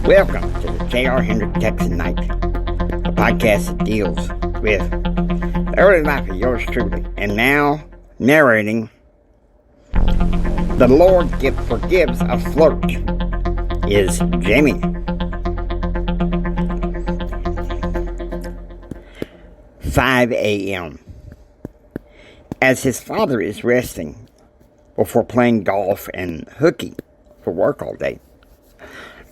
Welcome to the J.R. Hendrick Texan Night, a podcast that deals with the early life of yours truly. And now, narrating The Lord Forgives a Flirt is Jamie. "5 a.m. As his father is resting before playing golf and hooky for work all day,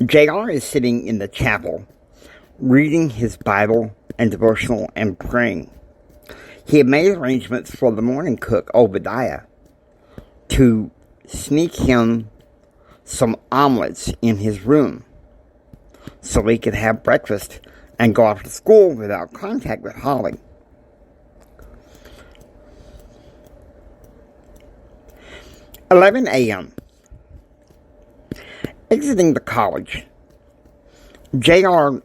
J.R. is sitting in the chapel, reading his Bible and devotional and praying. He had made arrangements for the morning cook, Obadiah, to sneak him some omelets in his room so he could have breakfast and go off to school without contact with Holly. "11 a.m. Exiting the college, J.R.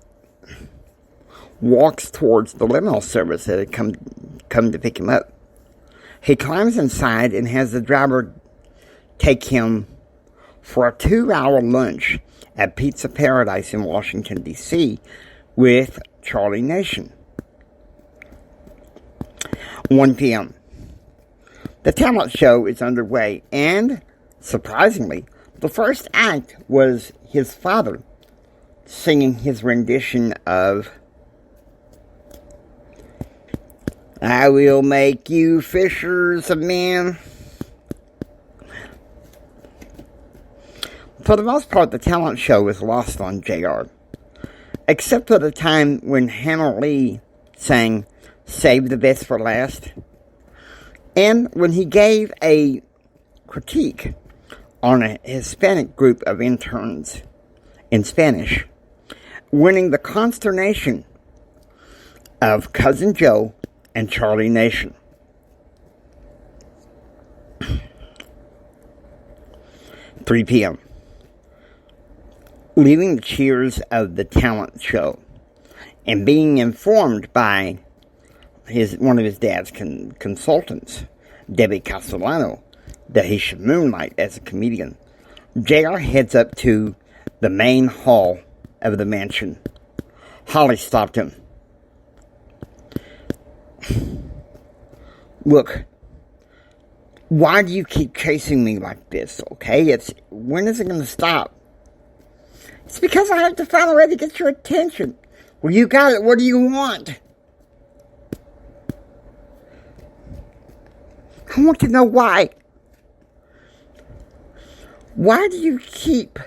walks towards the limo service that had come to pick him up. He climbs inside and has the driver take him for a 2-hour lunch at Pizza Paradise in Washington, D.C. with Charlie Nation. 1 p.m. The talent show is underway, and, surprisingly, the first act was his father singing his rendition of "I Will Make You Fishers of Men." For the most part, the talent show was lost on J.R., except for the time when Hannah Lee sang "Save the Best for Last," and when he gave a critique on a Hispanic group of interns in Spanish, winning the consternation of Cousin Joe and Charlie Nation. 3 p.m. Leaving the cheers of the talent show and being informed by one of his dad's consultants, Debbie Castellano, that he should moonlight as a comedian, J.R. heads up to the main hall of the mansion. Holly stopped him. "Look, why do you keep chasing me like this, okay? When is it going to stop?" "It's because I have to find a way to get your attention." "Well, you got it. What do you want?" "I want to know why. Why do you keep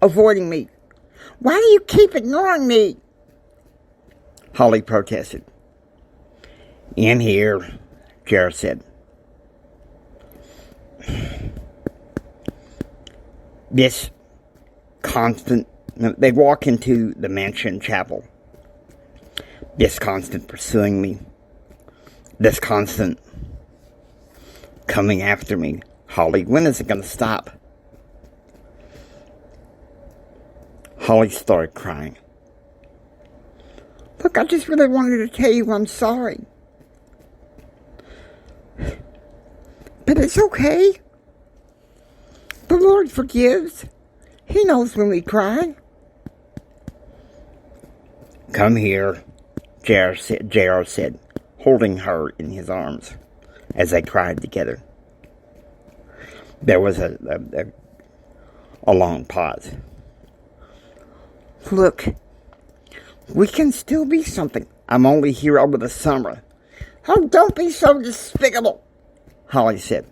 avoiding me? Why do you keep ignoring me?" Holly protested. "In here," J.R. said. This constant, they walk into the mansion chapel. This constant pursuing me. This constant coming after me. "Holly, when is it going to stop?" Holly started crying. "Look, I just really wanted to tell you I'm sorry. But it's okay. The Lord forgives. He knows when we cry." "Come here," J.R. said, holding her in his arms as they cried together. There was a long pause. "Look, we can still be something. I'm only here over the summer." "Oh, don't be so despicable," Holly said.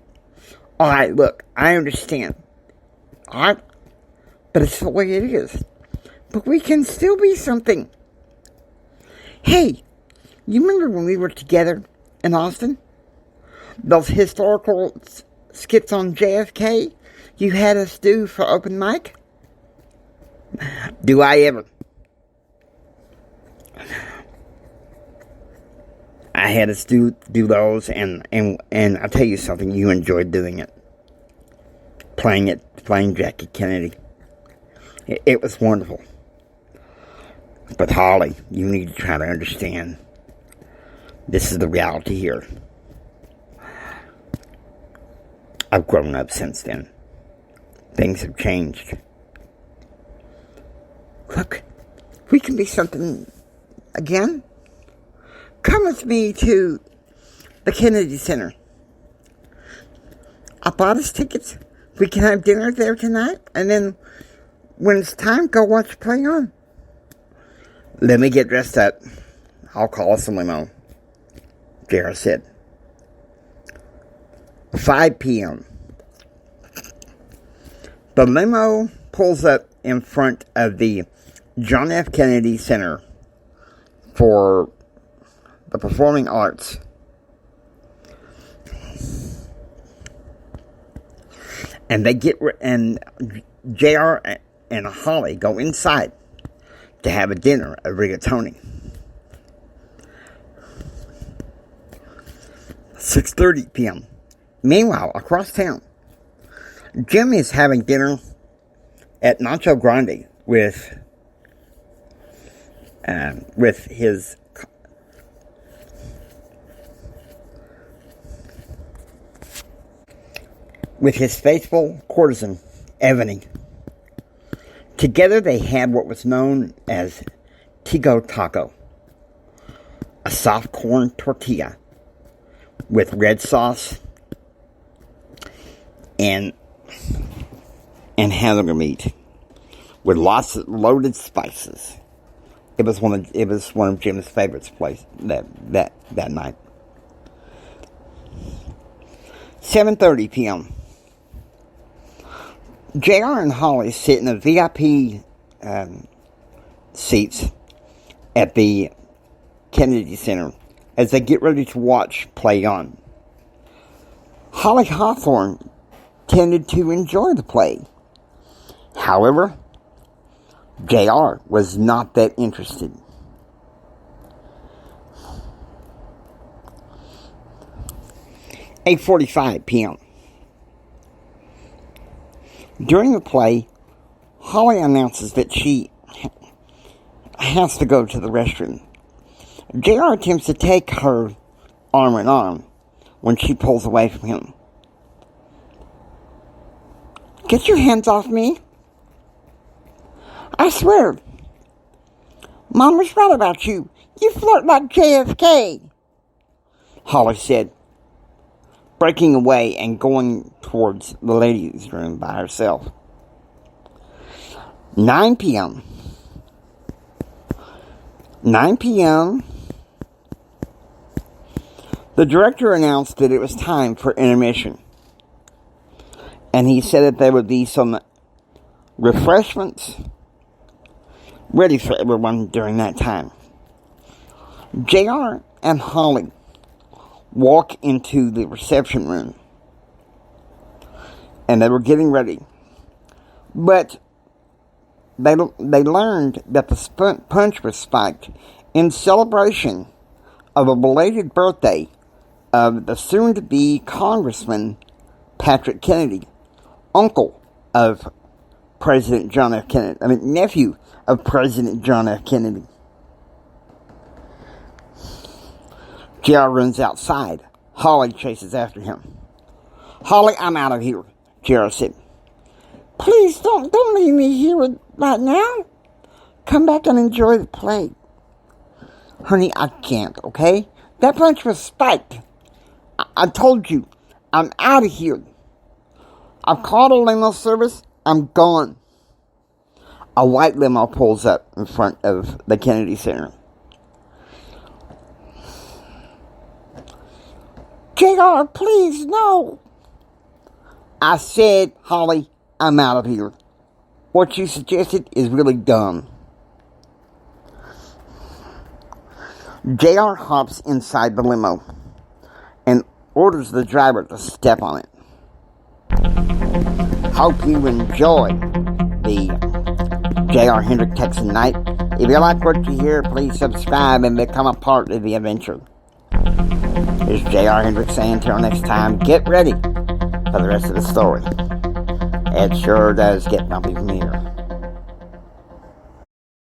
"All right, look, I understand. All right, but it's the way it is. But we can still be something. Hey, you remember when we were together in Austin? Those historical skits on JFK you had us do for open mic?" "Do I ever?" "I had us do those, and I'll tell you something, you enjoyed doing it. Playing Jackie Kennedy. It was wonderful. But Holly, you need to try to understand. This is the reality here. I've grown up since then. Things have changed. Look, we can be something again. Come with me to the Kennedy Center. I bought us tickets. We can have dinner there tonight, and then when it's time, go watch the play on. Let me get dressed up. I'll call us a limo, JR said. 5 p.m. The limo pulls up in front of the John F. Kennedy Center for the Performing Arts. And JR and Holly go inside to have a dinner at rigatoni. 6:30 p.m. Meanwhile, across town, Jim is having dinner at Nacho Grande with his faithful courtesan, Ebony. Together they had what was known as Tico Taco, a soft corn tortilla with red sauce and hamburger meat with lots of loaded spices. It was one of Jim's favorites place that night. 7:30 p.m. JR and Holly sit in the VIP seats at the Kennedy Center as they get ready to watch play on. Holly Hawthorne tended to enjoy the play. However, JR was not that interested. (8:45 p.m.) During the play, Holly announces that she has to go to the restroom. JR attempts to take her arm in arm when she pulls away from him. "Get your hands off me. I swear, Mom was right about you. You flirt like JFK," Holly said, breaking away and going towards the ladies' room by herself. 9 p.m. 9 p.m. The director announced that it was time for intermission. And he said that there would be some refreshments ready for everyone during that time. JR and Holly walk into the reception room, and they were getting ready. But they learned that the punch was spiked in celebration of a belated birthday of the soon-to-be Congressman Patrick Kennedy, uncle of President John F. Kennedy. Nephew of President John F. Kennedy. JR runs outside. Holly chases after him. "Holly, I'm out of here," JR said. "Please don't leave me here right now. Come back and enjoy the play." "Honey, I can't, okay? That punch was spiked. I told you, I'm out of here. I've called a limo service. I'm gone." A white limo pulls up in front of the Kennedy Center. "JR, please, no." "I said, Holly, I'm out of here. What you suggested is really dumb." JR hops inside the limo and orders the driver to step on it. Hope you enjoy the JR Hendrick Texan Night. If you like what you hear, please subscribe and become a part of the adventure. Here's JR Hendrick saying, until next time, get ready for the rest of the story. It sure does get bumpy from here.